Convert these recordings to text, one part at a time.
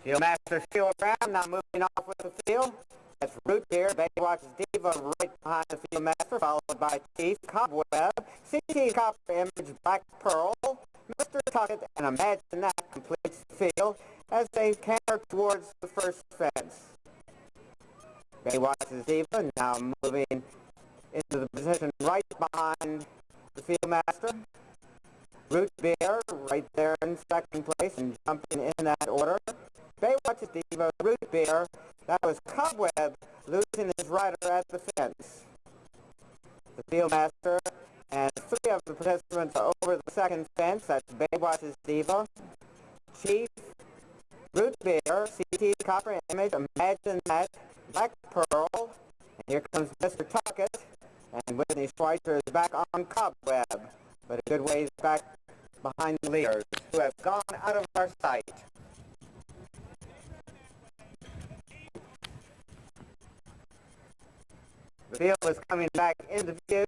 Fieldmaster Sheila Brown now moving off with the field. That's Root Beer, Baywatch's Diva right behind the Fieldmaster, followed by Chief, Cobweb, CT Copper Image, Black Pearl, Mr. Tuckett, and Imagine That completes the field as they canter towards the first fence. Baywatch's Diva now moving into the position right behind the Fieldmaster. Root Beer right there in second place and jumping in that order. Baywatch's Diva, Root Beer. That was Cobweb losing his rider at the fence. The Fieldmaster and three of the participants are over the second fence. That's Baywatch's Diva, Chief, Root Beer, CT Copper Image, Imagine That, Black Pearl, and here comes Mr. Tuckett, and Whitney Schweitzer is back on Cobweb, but a good ways back behind the leaders, who have gone out of our sight. The field is coming back into view.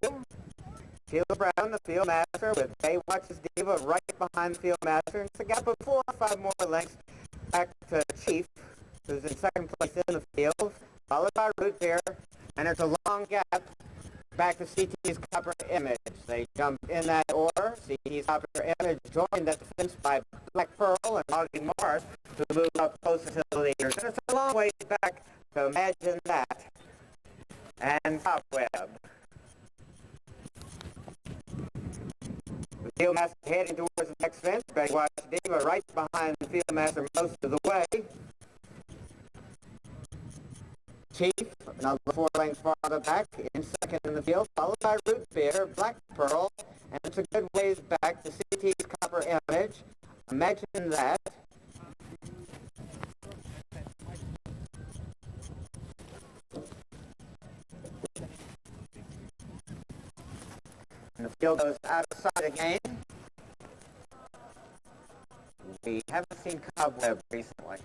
Sheila Brown, the Fieldmaster, with Baywatch's Diva right behind the Fieldmaster. It's a gap of 4 or 5 more lengths back to Chief, who's in second place in the field, followed by Root Beer, and it's a long gap back to CT's Copper Image. They jump in that order. CT's Copper Image joined at the fence by Black Pearl and Augie Morris to move up closer to the leaders. And it's a long way back to Imagine That and Cobweb. The Fieldmaster heading towards the next fence. Baywatch Diva right behind the Fieldmaster most of the way. Chief, another 4 lengths farther back, in second in the field, followed by Root Beer, Black Pearl, and it's a good ways back to CT's Copper Image. Imagine That. And the field goes out of sight again. We haven't seen Cobweb recently.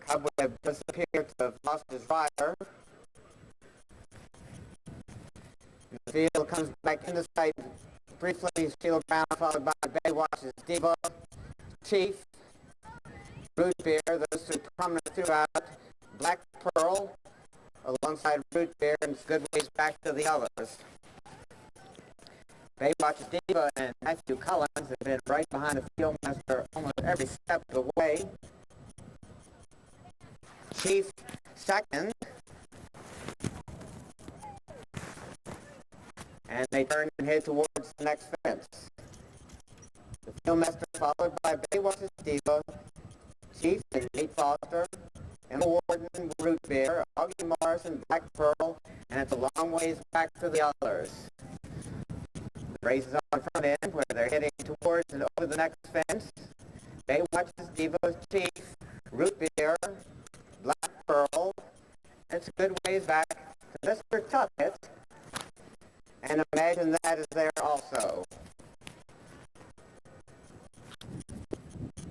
Cobweb does appear to have lost his rider. The field comes back into sight briefly. Sheila Brown followed by Baywatch's Diva, Chief, Root Beer, those two prominent throughout. Black Pearl alongside Root Beer, and it's good ways back to the others. Baywatch's Diva and Matthew Collins have been right behind the Fieldmaster almost every step of the way. Chief second. And they turn and head towards the next fence. The Fieldmaster followed by Baywatch's Diva, Chief and Nate Foster, Emma Warden, Root Beer, Augie Morrison, Black Pearl, and it's a long ways back to the others. The race is on front end where they're heading towards and over the next fence. Baywatch's Diva, Chief, Root Beer, Black Pearl, and it's a good ways back to Mr. Tuckett, and Imagine That is there also.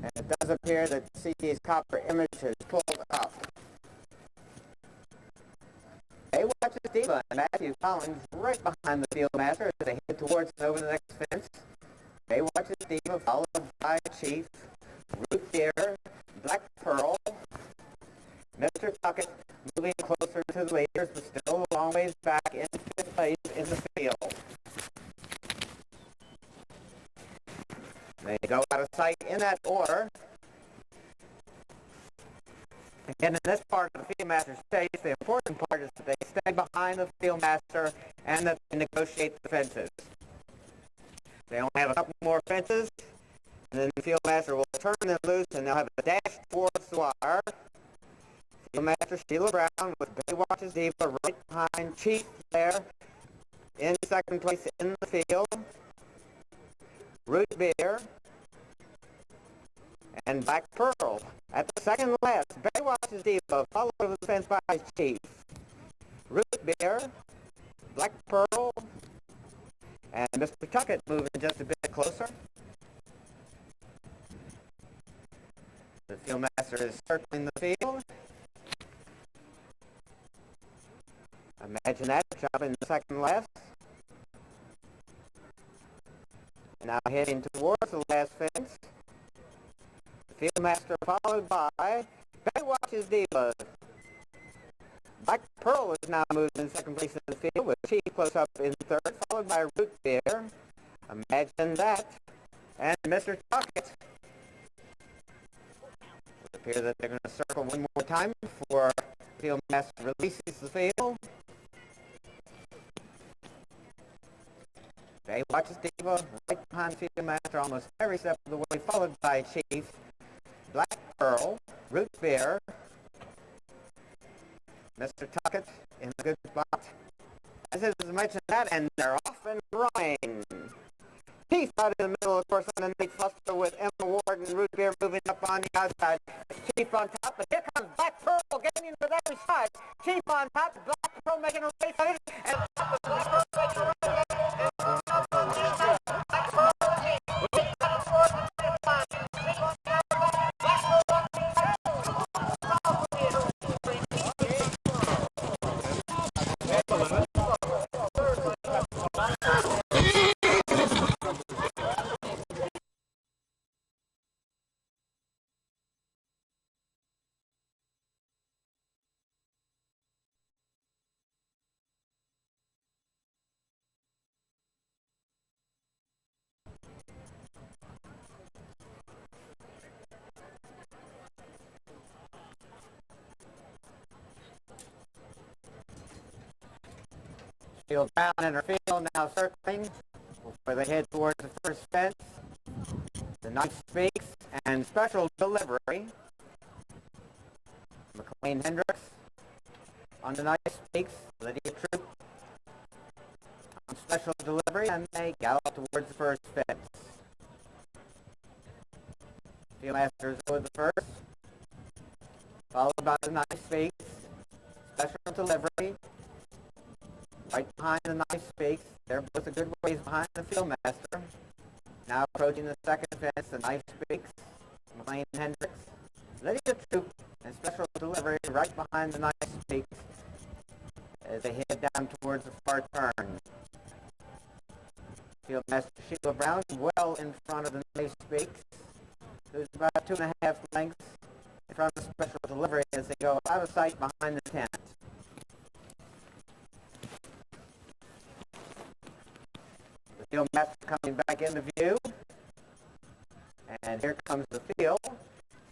And it does appear that CT's Copper Image has pulled up. Baywatch's Diva and Matthew Collins right behind the Fieldmaster as they head towards and over the next fence. Baywatch's Diva followed by Chief, Root Beer, Black Pearl, Mr. Tuckett moving closer to the leaders, but still a long ways back in fifth place in the field. They go out of sight in that order. Again, in this part of the Fieldmaster's chase, the important part is that they stay behind the Fieldmaster and that they negotiate the fences. They only have a couple more fences, and then the Fieldmaster will turn them loose, and they'll have a dash towards the wire. Fieldmaster Sheila Brown with Baywatch's Diva right behind Chief there in second place in the field. Root Beer and Black Pearl at the second last. Baywatch's Diva followed over the fence by Chief. Root Beer, Black Pearl, and Mr. Tuckett moving just a bit closer. The Fieldmaster is circling the field. Imagine That jumping the second left. Now heading towards the last fence. The Fieldmaster followed by Betty Watches Diva. Black Pearl is now moved in second place in the field with Chief close up in third, followed by Root Beer. Imagine that. And Mr. Tuckett. It appears that they're going to circle one more time before Fieldmaster releases the field. Betty Watches Diva right behind Fieldmaster almost every step of the way, followed by Chief, Black Pearl, Root Beer, Mr. Tuckett in a good spot. As is mentioned that, and they're off and running. Chief out in the middle, of course, on the Nate Foster with Emma Ward and Root Beer moving up on the outside. Chief on top, but here comes Black Pearl getting in with every side. Chief on top, Black Pearl making a race on it, and Black Pearl making a race on it. Field down in her field, now circling before they head towards the first fence. The Nice Speaks and Special Delivery. McLean Hendricks on the Nice Speaks. Lydia Troop on Special Delivery, and they gallop towards the first fence. Fieldmasters with the first, followed by the Nice Speaks. Special Delivery. Right behind the Nice Speaks. They're both a good ways behind the Fieldmaster. Now approaching the second fence, the Nice Speaks, McLean Hendricks, Lydia Troop, and Special Delivery right behind the Nice Speaks as they head down towards the far turn. Fieldmaster Sheila Brown well in front of the Nice Speaks, who's about 2.5 lengths in front of Special Delivery as they go out of sight behind the tent. Fieldmaster coming back into view. And here comes the field.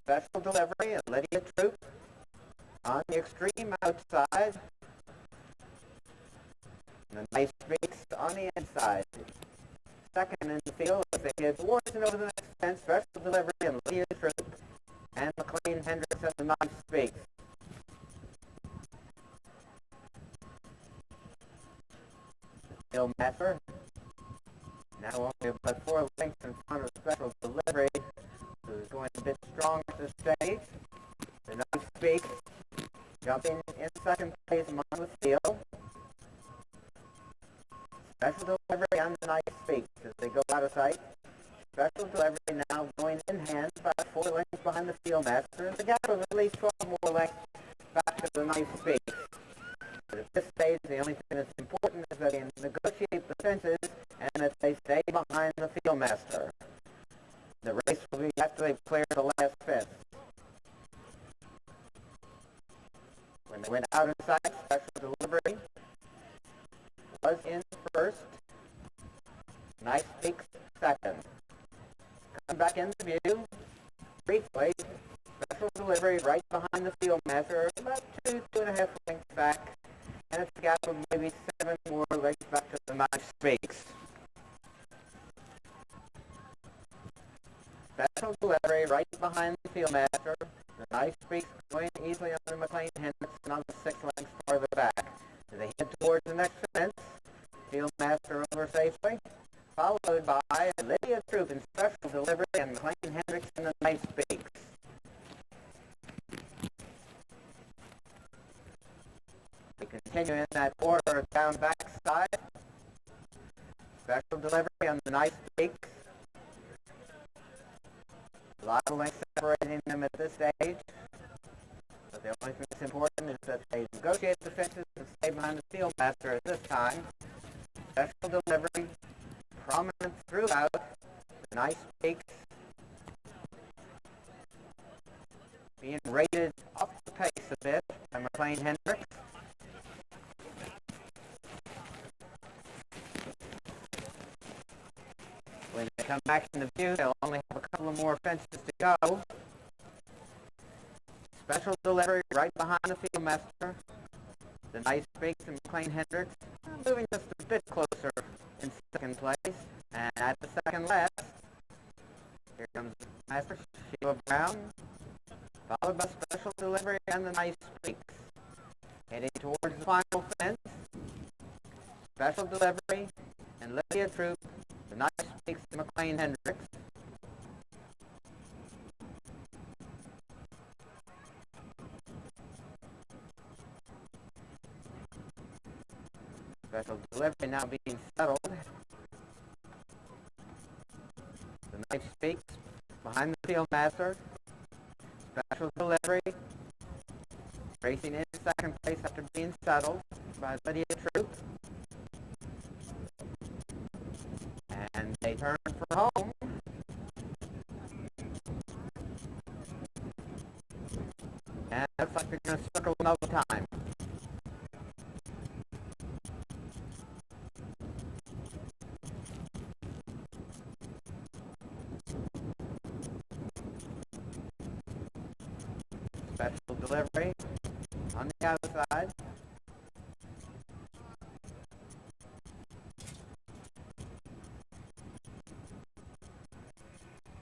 Special Delivery and Lydia Troop on the extreme outside. And the Nice Speaks on the inside. Second in the field as they head towards and over the next fence. Special Delivery and Lydia Troop and McLean Hendricks and the Nice Speaks. Fieldmaster now only about 4 lengths in front of Special Delivery, who's going a bit strong at this stage. The Nice Speaks jumping in second place among the field. Special Delivery on the Nice Speaks as they go out of sight. Special Delivery now going in hand about 4 lengths behind the Fieldmaster. The gap of at least 12 more lengths back to the Nice Speaks. But at this stage, the only thing that's important is that they negotiate the fences and that they stay behind the Fieldmaster. The race will be after they clear the last fence. When they went out of sight, Special Delivery was in first. Nice Speaks second. Come back into view. Briefly, Special Delivery right behind the Fieldmaster, about 2.5 lengths back. And it's a gap of maybe 7 more lengths back to the Nice Speaks. Special Delivery right behind the Fieldmaster. The Nice Speaks going easily under McLean Hendricks and on the 6 lengths farther back. As they head towards the next fence, Fieldmaster over safely, followed by Lydia Troop in Special Delivery and McLean Hendricks and the Nice Speaks. We continue in that order down backside. Special Delivery on the Nice Speaks. A lot of lengths separating them at this stage. But the only thing that's important is that they negotiate the fences and stay behind the Fieldmaster at this time. Special Delivery, prominent throughout, The nice peaks being rated off the pace a bit by McLean Hendricks. When they come back into view, they'll only have a couple of more fences to go. Special delivery right behind the fieldmaster. The nice peaks and McLean Hendricks moving just a bit closer in second place. And at the second last, here comes the master, Sheila Brown, followed by special delivery and the nice peaks. Heading towards the final fence, special delivery and Lydia Troop, the nice peaks to McLean Hendricks. Special delivery now being settled. The nice peaks behind the fieldmaster. Special delivery. Racing in second place after being settled by Lydia Troop. And they turn for home. And it looks like they're going to circle another time. Special delivery on the outside.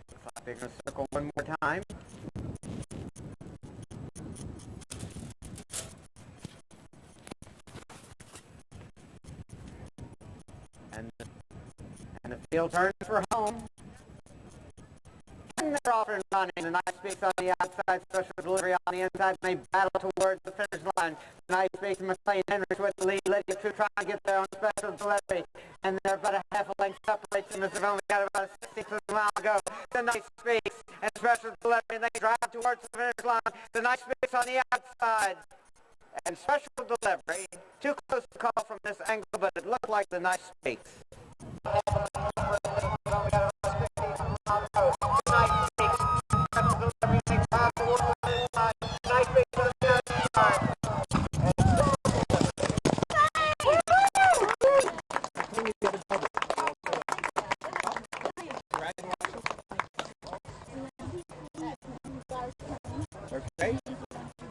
Looks like they're going to circle one more time. And the field turns for home. And they're off and running. The nice peaks on the outside, special delivery on the inside, and they battle towards the finish line. The nice peaks and McLean Hendricks with the lead. Lydia True trying to get there on special delivery. And they're about a half a length separates them as they've only got about a 60th of a mile to go. The nice peaks and special delivery, and they drive towards the finish line. The nice peaks on the outside. And special delivery. Too close to call from this angle, but it looked like the nice peaks. Okay,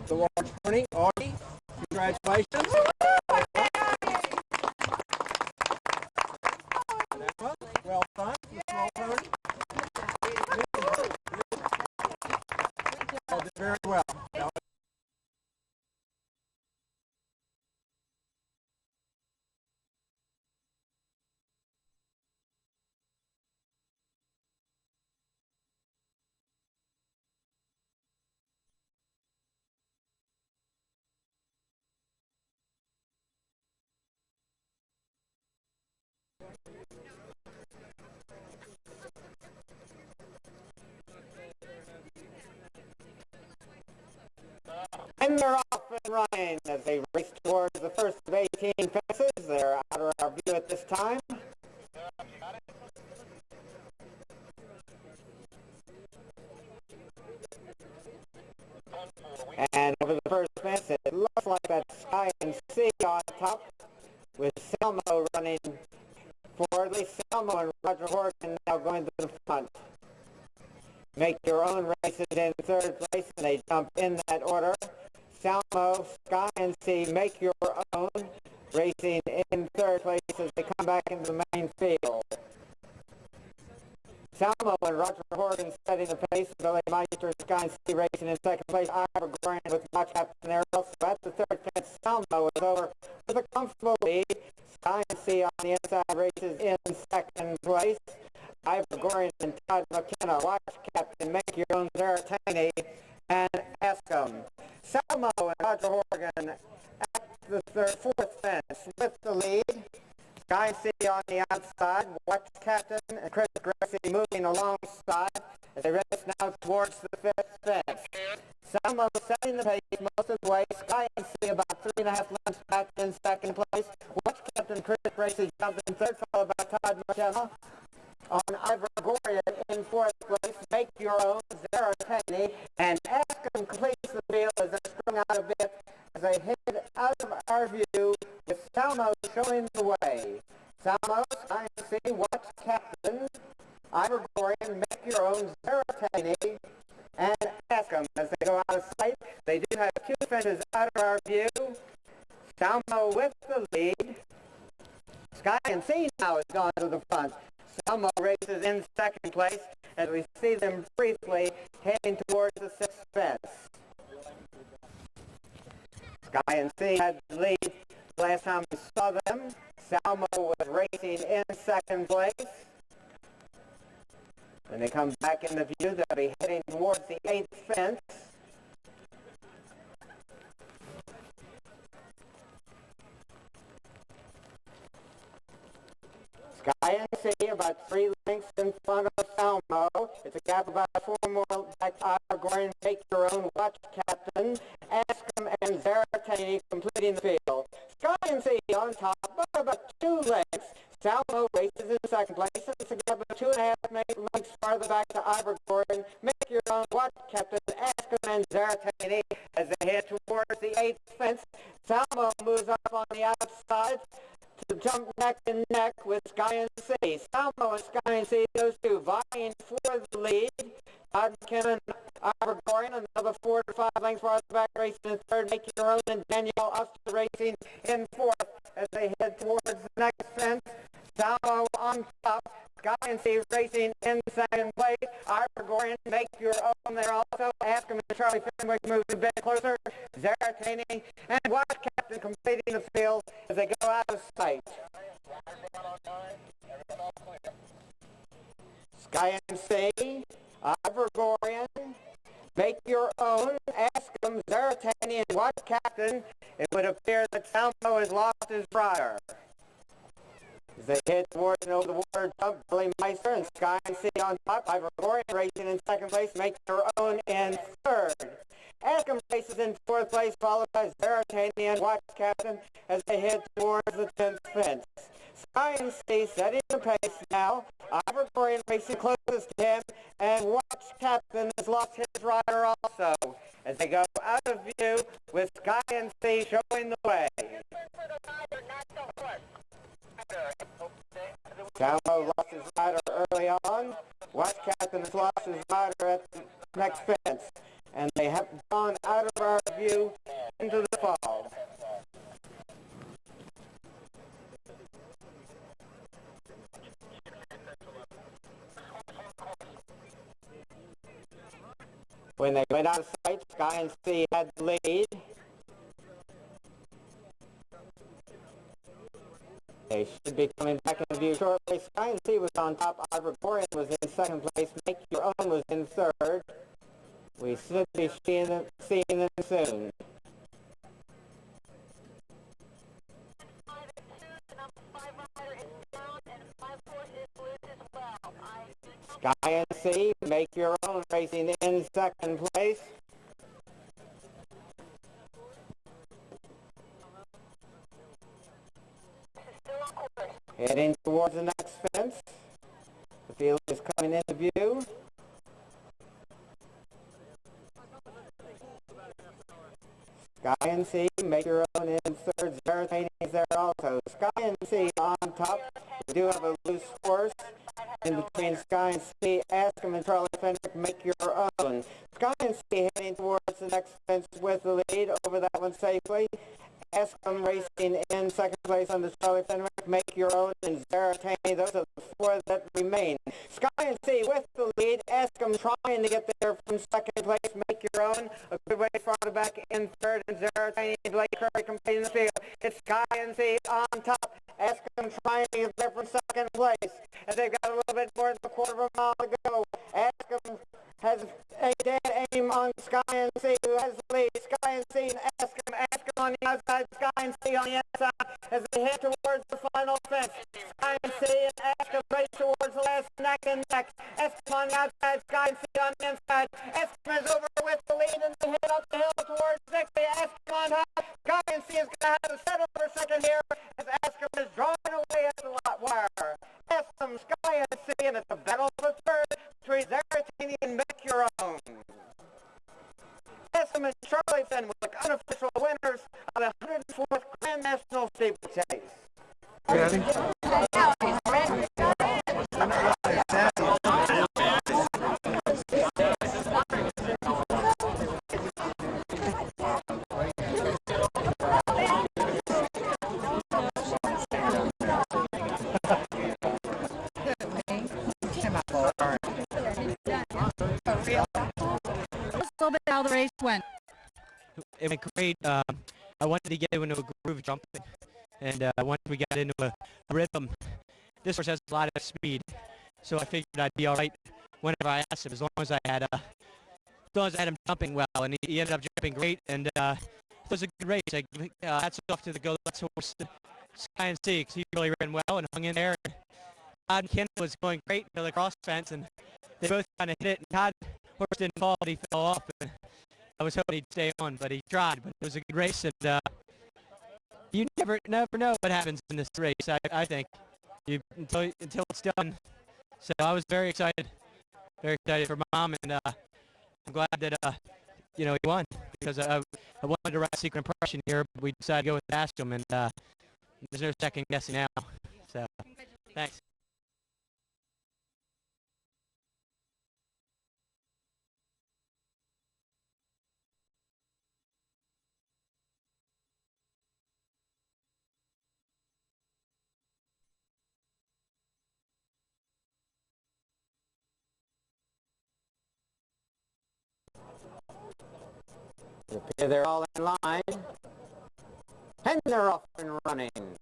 the large pony, Audie, congratulations. Well done, small pony. You did very well. And they're off and running as they race towards the first of 18 fences. They're out of our view at this time. And over the first fence, it looks like that Sky and Sea on top with Selmo running for at least Selmo and Roger Horgan now going to the front. Make your own races in third place, and they jump in that order. Salmo, Sky and Sea, make your own, racing in third place as they come back into the main field. Salmo and Roger Horgan setting the pace. Billy Meister, Sky and Sea racing in second place. Ivor Gorin with my captain there. So at the third fence, Salmo is over with a comfortable lead. Sky and Sea on the inside races in second place. Ivor Gorin and Todd McKenna, watch captain, make your own Zaratani, and Escom. Salmo and Roger Horgan at the fourth fence with the lead. Sky and Sea on the outside, watch captain and Chris Gracie moving alongside as they race now towards the fifth fence. Salmo setting the pace most of the way. Sky and Sea about 3.5 lengths back in second place. Watch captain Chris Gracie jumping third, followed by Todd McKenna. On Ivor Goria fourth place, Make Your Own, Zaratani, and Askham completes the field as they're strung out a bit as they head out of our view with Salmo showing the way. Salmo, Sky and Sea, Watch Captain, Ivor-Gorian, Make Your Own, Zaratani, and Askham. As they go out of sight, they do have two fences out of our view. Salmo with the lead. Sky and Sea now has gone to the front. Salmo races in second place as we see them briefly heading towards the sixth fence. Sky and Sea had the lead last time we saw them. Salmo was racing in second place. When they come back in the view, they'll be heading towards the eighth fence. Sky and Sea about 3 lengths in front of Salmo. It's a gap about 4 more back to Ivor-Gorian, Make Your Own, Watch Captain, Askham and Zaratani completing the field. Sky and Sea on top, but about 2 lengths. Salmo races in second place. It's a gap of 2.5 lengths farther back to Ivor-Gorian, Make Your Own, Watch Captain, Askham and Zaratani as they head towards the 8th fence. Salmo moves up on the outside to jump neck and neck with Sky and Sea. Salmo and Sky and Sea, those two vying for the lead. Todd McKinnon, Ivor-Gorian, another 4 to 5 lengths farther back, racing in third. Make Your Own, and Danielle Oster racing in fourth as they head towards the next fence. Salmo on top. Sky and Sea racing in second place. Ivor-Gorian, Make Your Own there also. Askham and Charlie Fenwick moving a bit closer. Zaratani and Watch Captain completing the field as they go out of sight. Sky and Sea, Ivor-Gorian, Make Your Own, Askham, Zaratani, and Watch Captain. It would appear that Salmo has lost his rider. As they head towards an over-the-water jump, Billy Meister and Sky and Sea on top. Ivor-Gorian racing in second place, Make Your Own in third. Askham races in fourth place, followed by Zaratani and Watch Captain as they head towards the 10th fence. Sky and Sea setting the pace now. Ivor-Gorian racing closest to him, and Watch Captain has lost his rider also as they go out of view with Sky and Sea showing the way. Salmo lost his rider early on. Watch Captain has lost his rider at the next fence. And they have gone out of our view into the fog. When they went out of sight, Sky and Sea had the lead. They should be coming back in view shortly. Sky and Sea was on top. Ivor-Gorian was in second place. Make Your Own was in third. We should be seeing them soon. Sky and Sea, Make Your Own racing in second place. Heading towards the next fence. The field is coming into view. Sky and Sea, Make Your Own in third. Zaratani is there also. Sky and Sea on top. We do have a loose horse in between Sky and Sea. Askham and Charlie Fenwick, Make Your Own. Sky and Sea heading towards the next fence with the lead over that one safely. Askham racing in second place under Charlie Fenwick, Make Your Own, and Zaratani. Those are the 4 that remain. Sky and Sea with the lead. Askham trying to get there from second place, Make Your Own. A good way farther back in third, and Zaratani and Blake Curry completing the field. It's Sky and Sea on top. Askham trying to get there from second place. And they've got a little bit more than a quarter of a mile to go. Askham has a dead aim on Sky and Sea, who has the lead. Sky and Sea and Askham. Askham on the outside, Sky and Sea on the inside as they head towards the final fence. Sky and Sea and Askham race towards the last neck and neck. Askham on the outside, inside, Sky and Sea on the inside. Eskim is over with the lead and they head up the hill towards victory. Eskim on top. Sky and Sea is going to have a settle for a second here as Eskim is drawing away at the lot wire. Eskim, Sky and Sea, and it's a battle for third between Zaratini and Make Your Own. Eskim and Charlieton with the unofficial winners of the 104th Grand National Steeplechase. Ready? A little bit how the race went. It went great. I wanted to get into a groove jumping, and once we got into a rhythm, this horse has a lot of speed, so I figured I'd be all right whenever I asked him, as long as I had him jumping well, and he ended up jumping great, and it was a good race. Hats off to the Go-Let's horse, Sky and Sea, because he really ran well and hung in there. Todd and Kendall was going great to the cross fence, and they both kind of hit it, and Todd horse didn't fall, but he fell off. And I was hoping he'd stay on, but he tried. But it was a good race, and you never know what happens in this race. I think until it's done. So I was very excited for Mom, and I'm glad that he won, because I wanted to write a secret impression here, but we decided to go with Bascom, and there's no second guessing now. So thanks. They're all in line, and they're off and running. The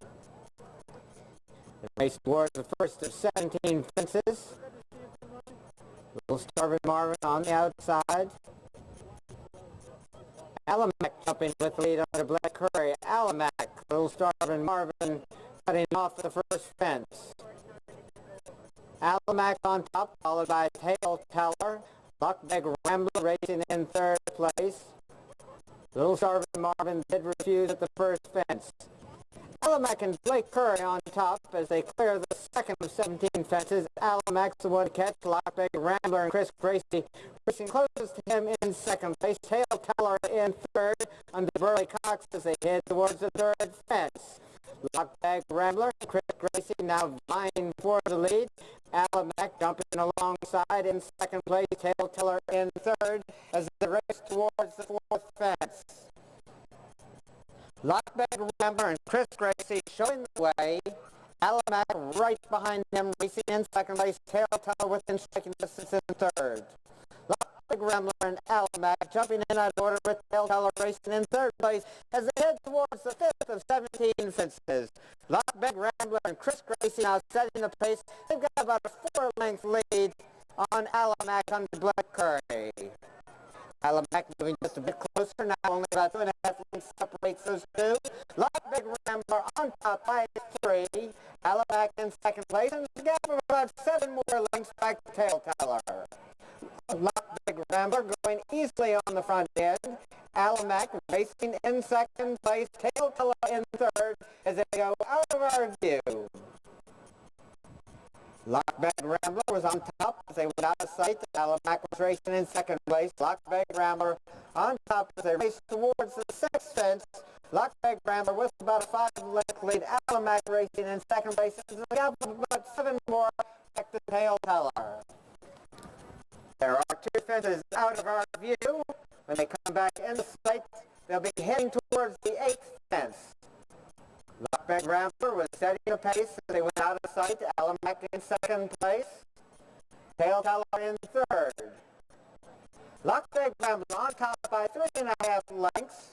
race towards the first of 17 fences. Little Starvin Marvin on the outside. Alamac jumping with the lead under Black Curry. Alamac, Little Starvin Marvin cutting off the first fence. Alamac on top, followed by Tail Teller. Lockbeg Rambler racing in third place. Little Starvin Marvin did refuse at the first fence. Alamac and Blake Curry on top as they clear the second of 17 fences. Alamac's the one to catch. Lockbeg Rambler and Chris Gracie racing closest to him in second place. Tail Teller in third under Burley Cox as they head towards the third fence. Lockbag Rambler and Chris Gracie now vying for the lead. Alamac jumping alongside in second place. Tail Teller in third as they race towards the fourth fence. Lockbag Rambler and Chris Gracie showing the way. Alamac right behind him, racing in second place. Tail Teller within striking distance in third. Lockbag Rambler and Alamac jumping in out of order with Tail Teller racing in third place as they head towards the fifth of 17 fences. Lockbag Rambler and Chris Gracie now setting the pace. They've got about a 4-length lead on Alamac under Black Curry. Alamac moving just a bit closer now, only about 2.5 lengths separates those two. Lockbag Rambler on top by 3. Alamac in second place, and the gap of about 7 more lengths back to Tail Teller. Lockbag Rambler going easily on the front end. Alamac racing in second place. Tail Teller in third as they go out of our view. Lockbag Rambler was on top as they went out of sight. Alamac was racing in second place. Lockbag Rambler on top as they race towards the sixth fence. Lockbag Rambler with about a 5-length lead. Alamac racing in second place. There's a gap of about 7 more back to Tail Teller. There are 2 fences out of our view. When they come back in the sight, they'll be heading towards the 8th fence. Lockbag Rambler was setting a pace as they went out of sight. Alamac in second place. Tail Teller in third. Lockbag Rambler on top by 3.5 lengths.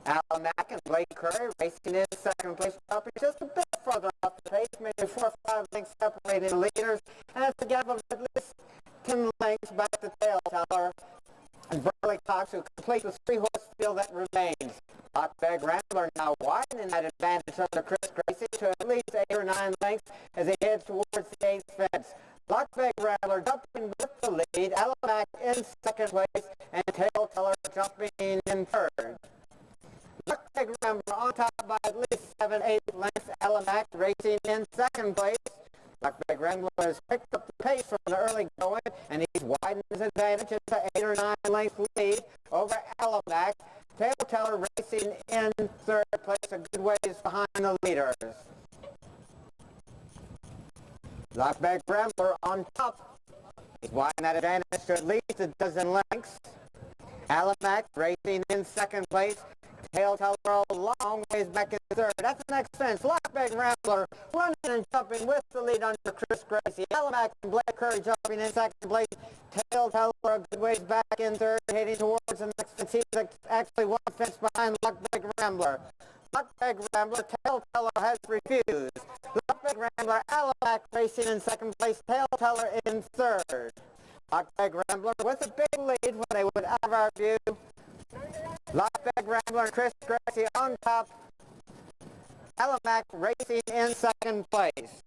Alamac and Blake Curry racing in second place, dropping just a bit further off the pace, maybe 4 or 5 lengths separating the leaders, and it's a gap of at least 10 lengths back to Tail Teller and Burley Cox, who completes the 3-horse field that remains. Lockbag Rambler now widening that advantage under Chris Gracie to at least 8 or 9 lengths as they head towards the 8th fence. Lockbag Rambler jumping with the lead, Alamac in second place, and Tail Teller jumping in third. Lockbag Rambler on top by at least 7-8 lengths, Alamac racing in second place. Lockbag Rambler has picked up the pace from the early going, and he's widened his advantage into 8 or 9 length lead over Alamac. Tail Teller racing in third place, a good ways behind the leaders. Lockbag Rambler on top. He's widening that advantage to at least a dozen lengths. Alamac racing in second place. Tail Teller a long ways back in third. That's the next fence. Lockbag Rambler running and jumping with the lead under Chris Gracie. Alamac and Blake Curry jumping in second place. Tail Teller a good ways back in third, heading towards the next fence. He's actually one fence behind Lockbag Rambler. Lockbag Rambler, Tail Teller has refused. Lockbag Rambler, Alamac racing in second place. Tail Teller in third. Lockbag Rambler with a big lead when they would out of our view. Lockbag Rambler and Chris Gracie on top. Alamac racing in second place.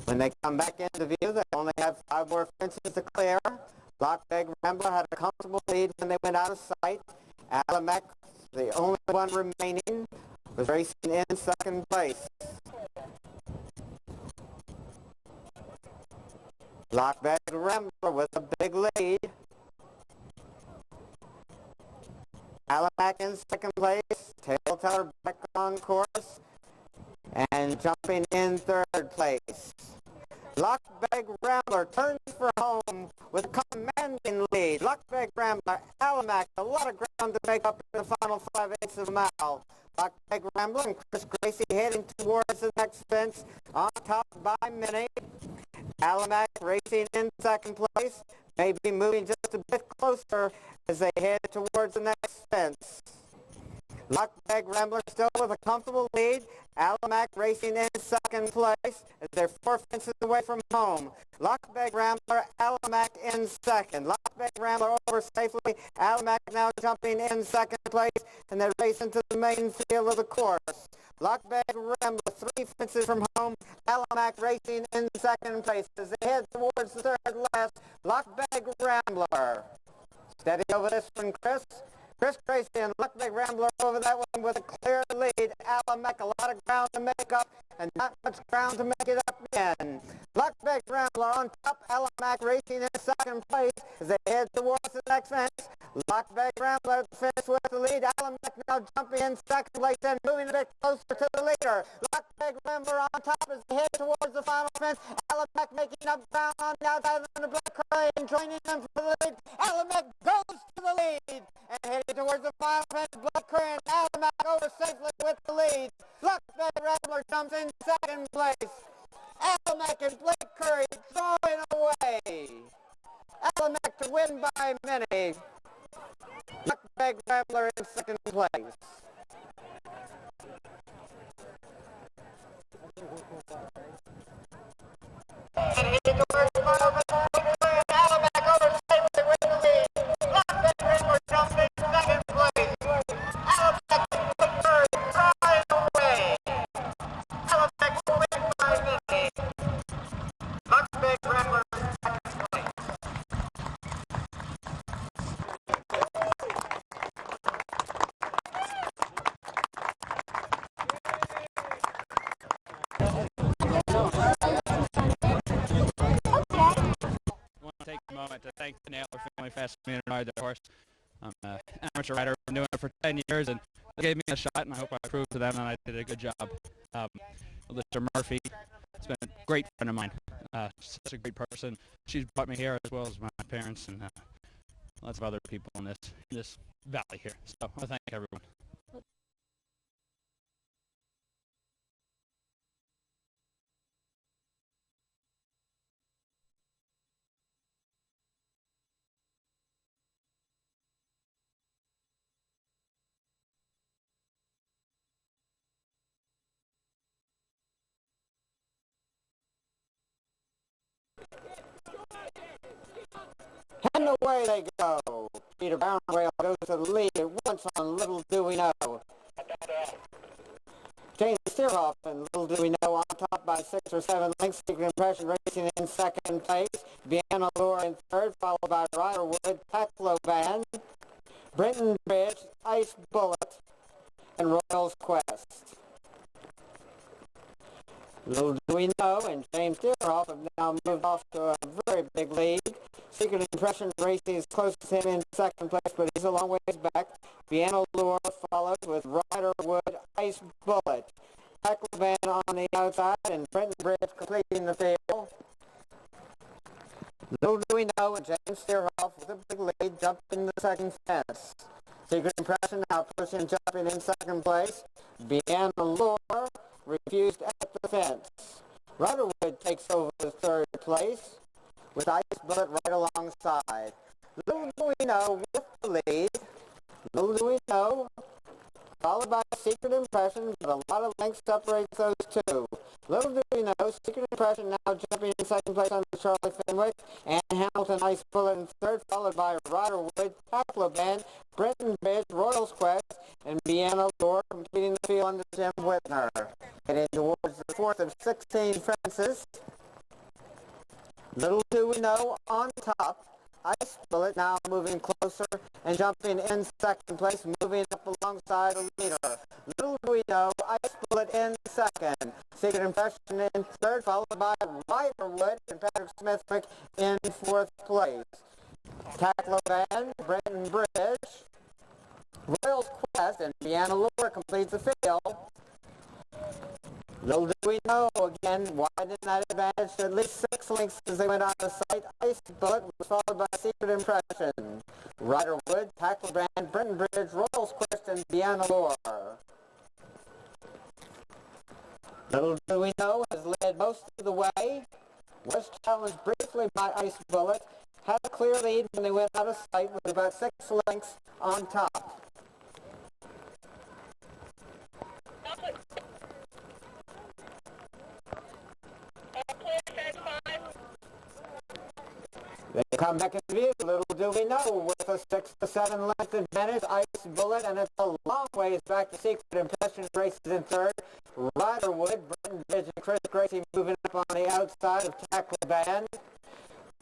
When they come back into view, they only have 5 more fences to clear. Lockbag Rambler had a comfortable lead when they went out of sight. Alamac, the only one remaining, was racing in second place. Lockbag Rambler with a big lead. Alamac in second place. Tail Teller back on course. And jumping in third place. Lockbag Rambler turns for home with a commanding lead. Lockbag Rambler, Alamac, a lot of ground to make up in the final 5/8 of a mile. Lockbag Rambler and Chris Gracie heading towards the next fence, on top by many. Alamac racing in second place, maybe moving just a bit closer as they head towards the next fence. Lockbag Rambler still with a comfortable lead. Alamac racing in second place as they're 4 fences away from home. Lockbag Rambler, Alamac in second. Lockbag Rambler over safely. Alamac now jumping in second place, and they're racing to the main field of the course. Lockbag Rambler 3 fences from home. Alamac racing in second place as they head towards the third last. Lockbag Rambler. Steady over this one, Chris. Chris Gracie and Lockbag Rambler over that one with a clear lead. Alamac, a lot of ground to make up and not much ground to make it up again. Lockbag Rambler on top. Alamac racing in second place as they head towards the next fence. Lockbag Rambler at the fence with the lead. Alamac now jumping in second place and moving a bit closer to the leader. Lockbag Rambler on top as they head towards the final fence. Alamac making up ground on the outside of the Black Curry and joining them for the lead. Alamac goes to the lead and heading towards the final fence. Black Curry and Alamac over safely with the lead. Lockbag Rambler jumps in second place. Alamac and Blake Curry drawing away. Alamac to win by many. Lockbag Rambler in second place. And heading towards the final fence. Alamac over safely with the lead. Lockbag Rambler jumps in second place. Alamac and Blake Curry drawing away. Alamac to win by many. Lockbag Rambler in second place. Take a moment to thank the Naylor family for asking me to ride their horse. I'm an amateur rider. I've been doing it for 10 years, and they gave me a shot, and I hope I proved to them that I did a good job. Mr. Murphy has been a great friend of mine. Such a great person. She's brought me here as well as my parents and lots of other people in this valley here. So I want to thank everyone. And away they go. Peter Brownrail goes to the lead at once on Little Do We Know. James Steerhoff, and little do we know, on top by 6 or 7 lengths. Secret Impression racing in second place. Vienna Lure in third, followed by Riderwood, Peclo Band, Brenton Bridge, Ice Bullet, and Royal's Quest. Little do we know, and James Steerhoff have now moved off to a very big lead. Secret Impression racing is close to him in second place, but he's a long ways back. Vienna Lure follows with Riderwood, Ice Bullet, Peclo Band on the outside, and Brenton Bridge completing the field. Little do we know, and James Steerhoff with a big lead, jumping the second fence. Secret Impression now pushing, jumping in second place. Vienna Lure refused at the fence. Riderwood takes over the third place with Ice Bullet right alongside. Little do we know, with the lead. Little do we know, followed by Secret Impression, but a lot of lengths separates those two. Little do we know, Secret Impression now jumping in second place under Charlie Fenwick, and Hamilton Ice Bullet in third, followed by Riderwood, Peclo Band, Brenton Bridge, Royal's Quest, and Vienna Lure completing the field under Jim Whitner. Heading towards the fourth of 16 fences. Little do we know, on top, Ice Bullet now moving closer and jumping in second place, moving up alongside a leader. Little do we know, Ice Bullet in second. Secret Impression in third, followed by Riderwood and Patrick Smithwick in fourth place. Peclo Band, Brenton Bridge, Royal's Quest, and Vienna Lure completes the field. Little do we know, again, widening that advantage to at least 6 lengths as they went out of sight. Ice Bullet was followed by Secret Impression. Riderwood, Peclo Band, Brenton Bridge, Royal's Quest, and Vienna Lure. Little do we know, has led most of the way. Was challenged briefly by Ice Bullet. Had a clear lead when they went out of sight with about 6 lengths on top. They come back into view, little do we know, with a 6 to 7 length advantage, Ice Bullet, and it's a long ways back to Secret Impression races in third. Riderwood, Brenton Bridge, and Chris Gracie moving up on the outside of Peclo Band.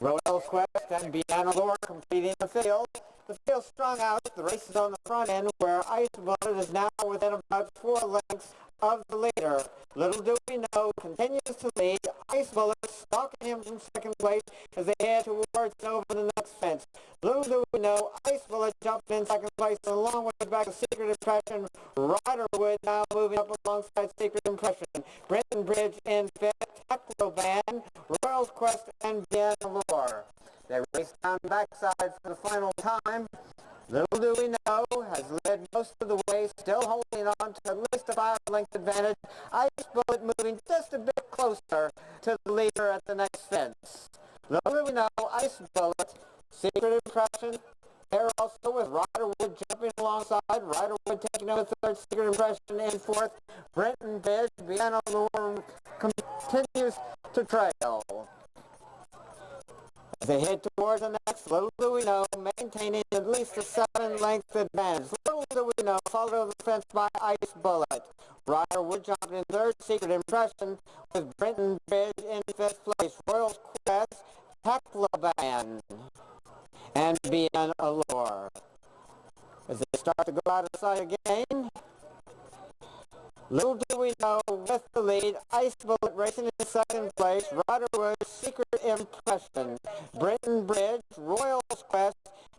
Royal's Quest and Vienna Lure completing the field. The field's strung out, the race is on the front end, where Ice Bullet is now within about 4 lengths of the leader. Little do we know, continues to lead. Ice Bullet stalking him from second place as they head towards and over the next fence. Little do we know, Ice Bullet jumping in second place a long way back to Secret Impression. Riderwood now moving up alongside Secret Impression. Brenton Bridge in fifth, Peclo Band, Royal's Quest, and Vienna Lure. They race down the backside for the final time. Little do we know, has led most of the way, still holding on to at least a 5-length advantage. Ice Bullet moving just a bit closer to the leader at the next fence. Little do we know, Ice Bullet, Secret Impression, there also with Riderwood jumping alongside, Riderwood taking over third, Secret Impression in fourth. Brenton Bridge, Vienna Lure continues to trail. As they head towards the next, little do we know, maintaining at least a 7-length advantage. Little do we know, followed over the fence by Ice Bullet. Riderwood jumping in third, Secret Impression, with Brenton Bridge in fifth place. Royal's Quest, Peclo Band, and Vienna Lure. As they start to go out of sight again, little do we know, with the lead, Ice Bullet racing in second place, Riderwood, Secret Impression, Brenton Bridge, Royal's Quest,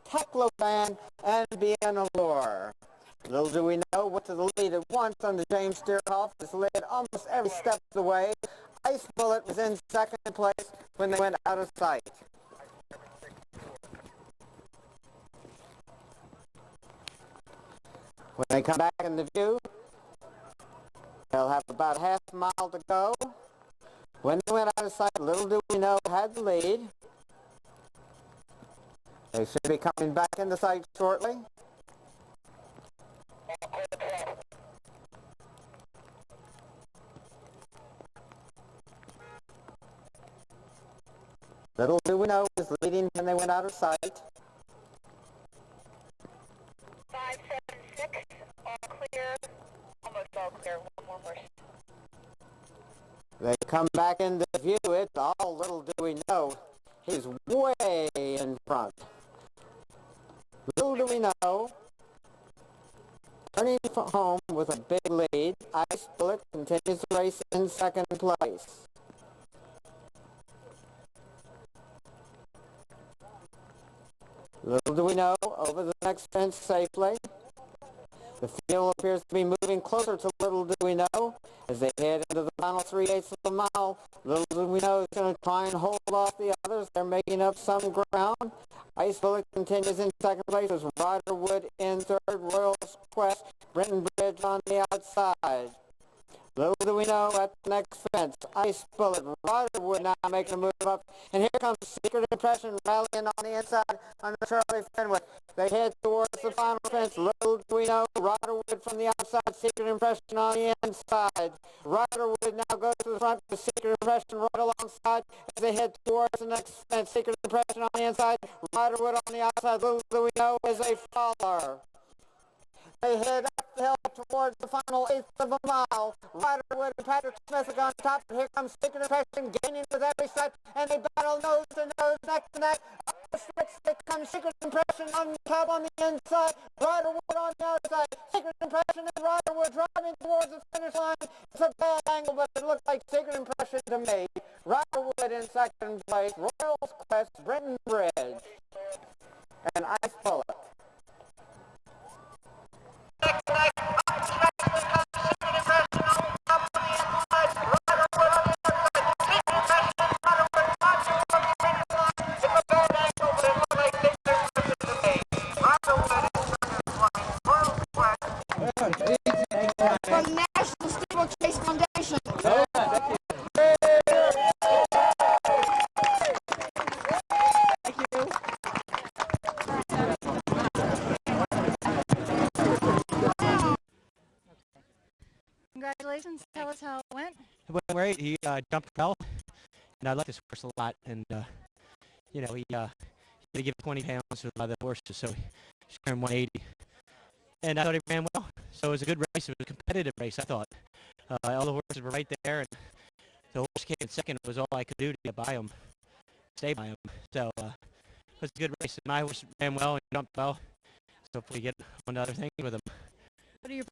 Peclo Band, and Vienna Lure. Little do we know, with the lead at once under James Steerhoff, has led almost every step of the way. Ice Bullet was in second place when they went out of sight. When they come back into view, they'll have about half a mile to go. When they went out of sight, little do we know, had the lead. They should be coming back into sight shortly. Little do we know, was leading when they went out of sight. 576, all clear. Almost all clear. One more horse. They come back into view. It's all little do we know. He's way in front. Little do we know. Turning home with a big lead, Ice Bullet continues the race in second place. Little do we know, over the next fence safely. The field appears to be moving closer to Little do we know as they head into the final 3/8 of the mile. Little do we know is going to try and hold off the others. They're making up some ground. Ice Bullet continues in second place as Riderwood in third. Royal's Quest, Brenton Bridge on the outside. Little do we know at the next fence, Ice Bullet, Riderwood now making a move up, and here comes Secret Impression rallying on the inside under Charlie Fenwick. They head towards the final fence. Little do we know, Riderwood from the outside, Secret Impression on the inside. Riderwood now goes to the front with Secret Impression right alongside as they head towards the next fence. Secret Impression on the inside, Riderwood on the outside. Little do we know is a follower. They head up the hill towards the final 1/8 of a mile. Riderwood and Patrick Smith are on top. Here comes Secret Impression gaining with every step, and they battle nose to nose, neck to neck. Up the stretch, there comes Secret Impression on top on the inside. Riderwood on the outside. Secret Impression and Riderwood driving towards the finish line. It's a bad angle, but it looks like Secret Impression to me. Riderwood in second place. Royal's Quest, Brenton Bridge, and Ice Bullet. From the National Steeplechase Foundation. Congratulations. Tell us how it went. It went great. He jumped well, and I like this horse a lot. And you know, he had to give 20 pounds to the other horses, so he's carrying 180. And I thought he ran well. So it was a good race. It was a competitive race, I thought. All the horses were right there, and the horse came in second. It was all I could do to get by him, stay by him. So it was a good race. My horse ran well and jumped well. So hopefully get on to other things with him. What are your